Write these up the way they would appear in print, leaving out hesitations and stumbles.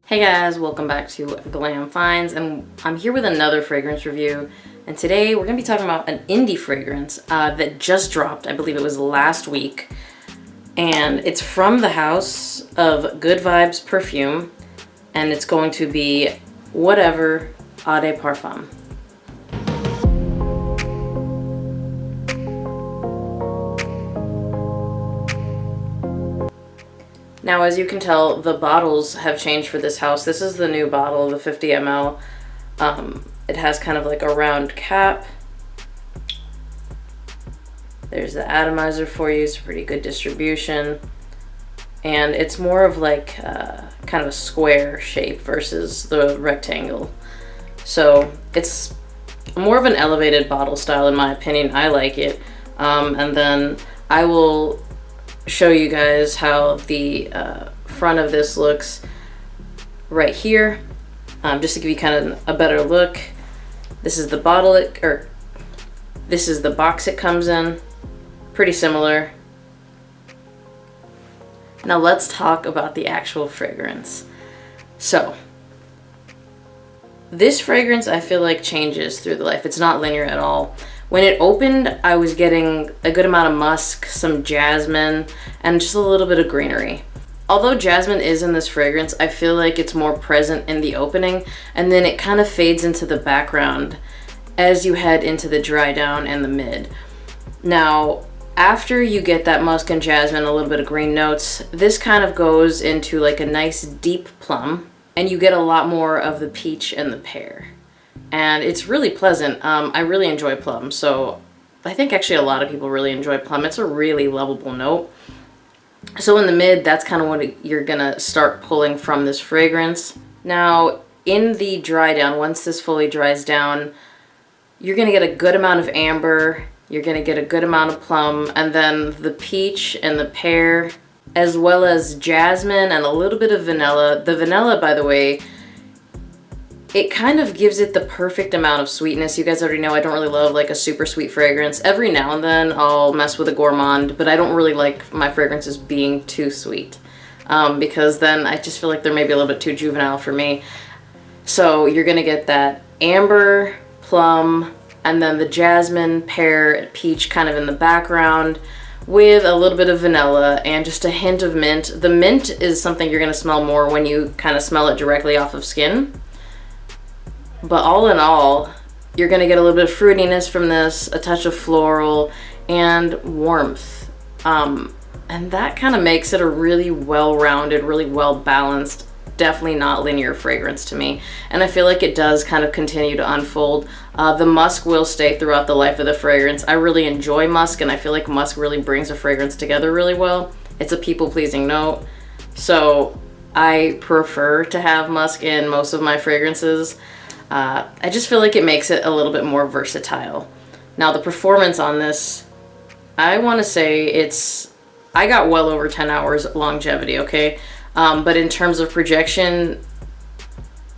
Hey guys, welcome back to Glam Finds, and I'm here with another fragrance review. And today we're going to be talking about an indie fragrance that just dropped. I believe it was last week. And it's from the house of Good Vibes Perfume, and it's going to be Whatever Eau de Parfum. Now, as you can tell, the bottles have changed for this house. This is the new bottle, the 50 ml. It has kind of like a round cap. There's the atomizer for you. It's a pretty good distribution. And it's more of like kind of a square shape versus the rectangle. So it's more of an elevated bottle style in my opinion. I like it. And then I will show you guys how the front of this looks right here, just to give you kind of a better look. This is the bottle this is the box it comes in. Pretty similar. Now let's talk about the actual fragrance. So this fragrance I feel like changes through the life. It's not linear at all. When it opened, I was getting a good amount of musk, some jasmine, and just a little bit of greenery. Although jasmine is in this fragrance, I feel like it's more present in the opening, and then it kind of fades into the background as you head into the dry down and the mid. Now, after you get that musk and jasmine, a little bit of green notes, this kind of goes into like a nice deep plum, and you get a lot more of the peach and the pear. And it's really pleasant. I really enjoy plum, so I think actually a lot of people really enjoy plum. It's a really lovable note. So in the mid, that's kind of what you're gonna start pulling from this fragrance. Now, in the dry down, once this fully dries down, you're gonna get a good amount of amber, you're gonna get a good amount of plum, and then the peach and the pear, as well as jasmine and a little bit of vanilla. The vanilla, by the way, it kind of gives it the perfect amount of sweetness. You guys already know I don't really love like a super sweet fragrance. Every now and then I'll mess with a gourmand, but I don't really like my fragrances being too sweet because then I just feel like they're maybe a little bit too juvenile for me. So you're gonna get that amber, plum, and then the jasmine, pear, peach kind of in the background with a little bit of vanilla and just a hint of mint. The mint is something you're gonna smell more when you kind of smell it directly off of skin. But all in all, you're gonna get a little bit of fruitiness from this, a touch of floral, and warmth. And that kind of makes it a really well-rounded, really well-balanced, definitely not linear fragrance to me. And I feel like it does kind of continue to unfold. The musk will stay throughout the life of the fragrance. I really enjoy musk, and I feel like musk really brings a fragrance together really well. It's a people-pleasing note. So I prefer to have musk in most of my fragrances. I just feel like it makes it a little bit more versatile. Now the performance on this, I want to say I got well over 10 hours longevity, okay? But in terms of projection,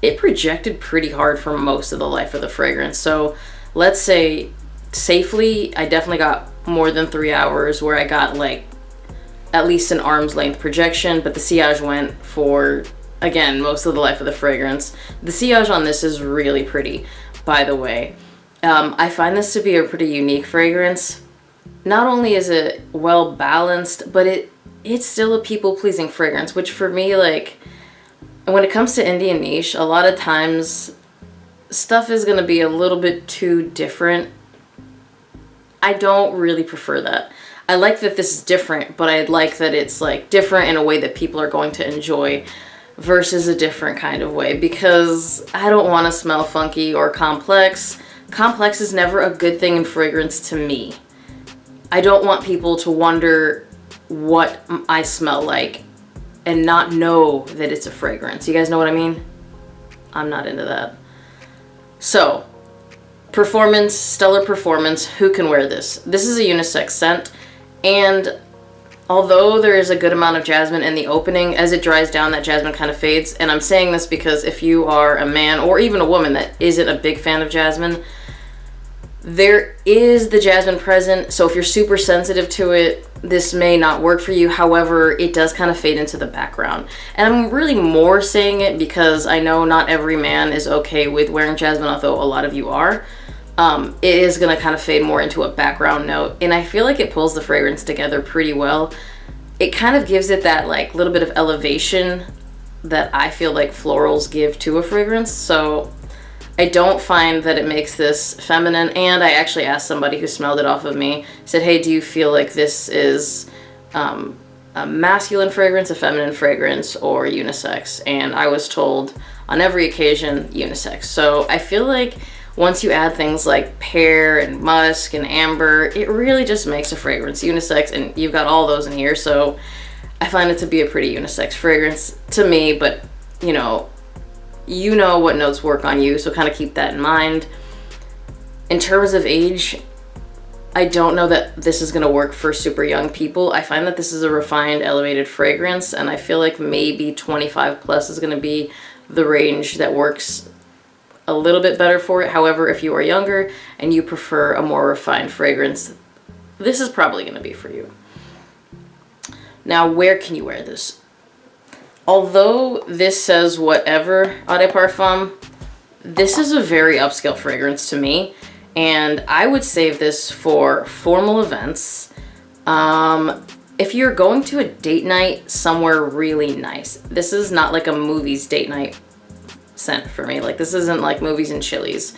it projected pretty hard for most of the life of the fragrance. So let's say safely, I definitely got more than 3 hours where I got like at least an arm's length projection, but the sillage went for, again, most of the life of the fragrance. The sillage on this is really pretty, by the way. I find this to be a pretty unique fragrance. Not only is it well balanced, but it's still a people-pleasing fragrance, which for me, like, when it comes to Indian niche, a lot of times stuff is gonna be a little bit too different. I don't really prefer that. I like that this is different, but I like that it's like different in a way that people are going to enjoy versus a different kind of way, because I don't want to smell funky or complex. Complex is never a good thing in fragrance to me. I don't want people to wonder what I smell like and not know that it's a fragrance. You guys know what I mean? I'm not into that. So, performance, stellar performance. Who can wear this? This is a unisex scent, and although there is a good amount of jasmine in the opening, as it dries down, that jasmine kind of fades. And I'm saying this because if you are a man or even a woman that isn't a big fan of jasmine, there is the jasmine present. So if you're super sensitive to it, this may not work for you. However, it does kind of fade into the background. And I'm really more saying it because I know not every man is okay with wearing jasmine, although a lot of you are. It is going to kind of fade more into a background note. And I feel like it pulls the fragrance together pretty well. It kind of gives it that like little bit of elevation that I feel like florals give to a fragrance. So I don't find that it makes this feminine. And I actually asked somebody who smelled it off of me, said, hey, do you feel like this is a masculine fragrance, a feminine fragrance, or unisex? And I was told on every occasion, unisex. So I feel like once you add things like pear and musk and amber, it really just makes a fragrance unisex, and you've got all those in here. So I find it to be a pretty unisex fragrance to me, but you know what notes work on you, so kind of keep that in mind. In terms of age, I don't know that this is going to work for super young people. I find that this is a refined, elevated fragrance, and I feel like maybe 25 plus is going to be the range that works a little bit better for it. However, if you are younger and you prefer a more refined fragrance, this is probably going to be for you. Now, where can you wear this? Although this says whatever Eau de Parfum, this is a very upscale fragrance to me, and I would save this for formal events. If you're going to a date night somewhere really nice, this is not like a movies date night scent for me. Like, this isn't like movies and Chili's.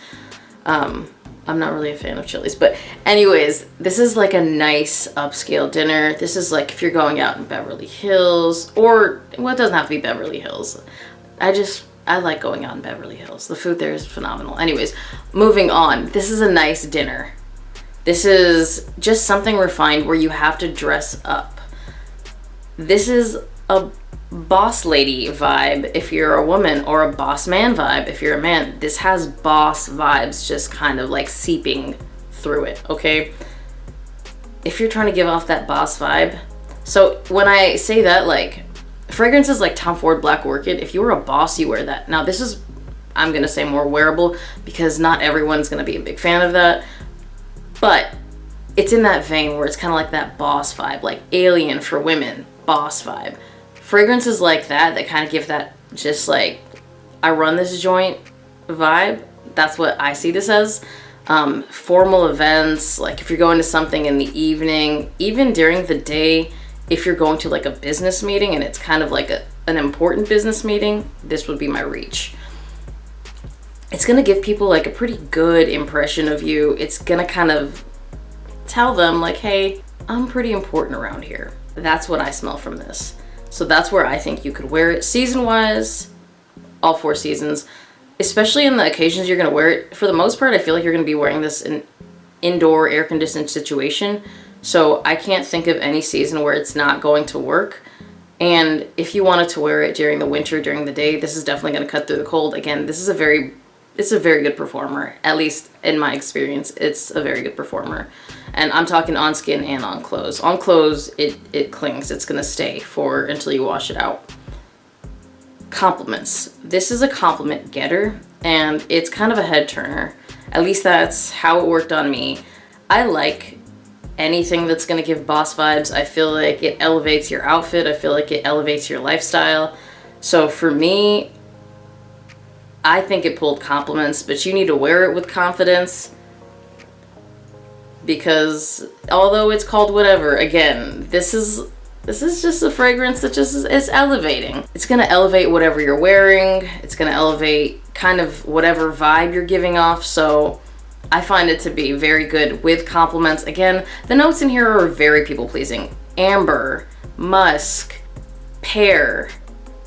I'm not really a fan of Chili's, but anyways, this is like a nice upscale dinner. This is like if you're going out in Beverly Hills, or, well, it doesn't have to be Beverly Hills. I like going out in Beverly Hills. The food there is phenomenal. Anyways, moving on. This is a nice dinner. This is just something refined where you have to dress up. This is a boss lady vibe if you're a woman, or a boss man vibe if you're a man. This has boss vibes just kind of like seeping through it, okay? If you're trying to give off that boss vibe. So when I say that, like, fragrances like Tom Ford Black Orchid, if you were a boss, you wear that. Now this is, I'm gonna say, more wearable because not everyone's gonna be a big fan of that, but it's in that vein where it's kind of like that boss vibe, like Alien for women, boss vibe. Fragrances like that kind of give that just like, I run this joint vibe. That's what I see this as. Formal events, like if you're going to something in the evening, even during the day, if you're going to like a business meeting and it's kind of like an important business meeting, this would be my reach. It's gonna give people like a pretty good impression of you. It's gonna kind of tell them like, hey, I'm pretty important around here. That's what I smell from this. So that's where I think you could wear it. Season-wise, all 4 seasons, especially in the occasions you're going to wear it. For the most part, I feel like you're going to be wearing this in indoor air-conditioned situation. So I can't think of any season where it's not going to work. And if you wanted to wear it during the winter, during the day, this is definitely going to cut through the cold. Again, this is it's a very good performer. At least in my experience, it's a very good performer. And I'm talking on skin and on clothes. On clothes, it clings. It's gonna stay until you wash it out. Compliments. This is a compliment getter, and it's kind of a head turner. At least that's how it worked on me. I like anything that's gonna give boss vibes. I feel like it elevates your outfit. I feel like it elevates your lifestyle. So for me, I think it pulled compliments, but you need to wear it with confidence. Because although it's called whatever, again, this is just a fragrance that just is elevating. It's gonna elevate whatever you're wearing. It's gonna elevate kind of whatever vibe you're giving off. So I find it to be very good with compliments. Again, the notes in here are very people-pleasing. Amber, musk, pear,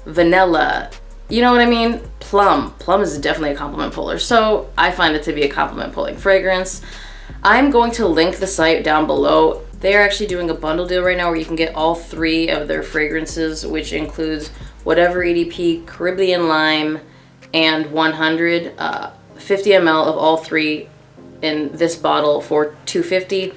vanilla, you know what I mean? Plum. Plum is definitely a compliment puller. So I find it to be a compliment pulling fragrance. I'm going to link the site down below. They're actually doing a bundle deal right now where you can get all 3 of their fragrances, which includes whatever EDP, Caribbean Lime, and 100, 50 ml of all 3 in this bottle for $250.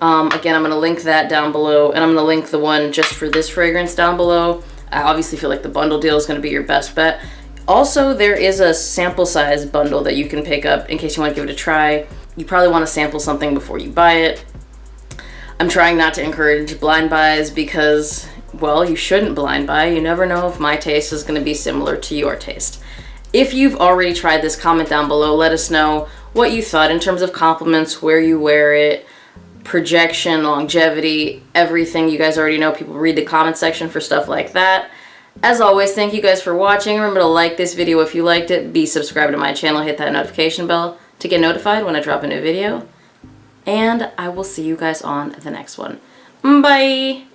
Again, I'm going to link that down below, and I'm going to link the one just for this fragrance down below. I obviously feel like the bundle deal is going to be your best bet. Also, there is a sample size bundle that you can pick up in case you want to give it a try. You probably want to sample something before you buy it. I'm trying not to encourage blind buys because, well, you shouldn't blind buy. You never know if my taste is going to be similar to your taste. If you've already tried this, comment down below. Let us know what you thought in terms of compliments, where you wear it, projection, longevity, everything. You guys already know people read the comment section for stuff like that. As always, thank you guys for watching. Remember to like this video if you liked it. Be subscribed to my channel. Hit that notification bell to get notified when I drop a new video. And I will see you guys on the next one. Bye!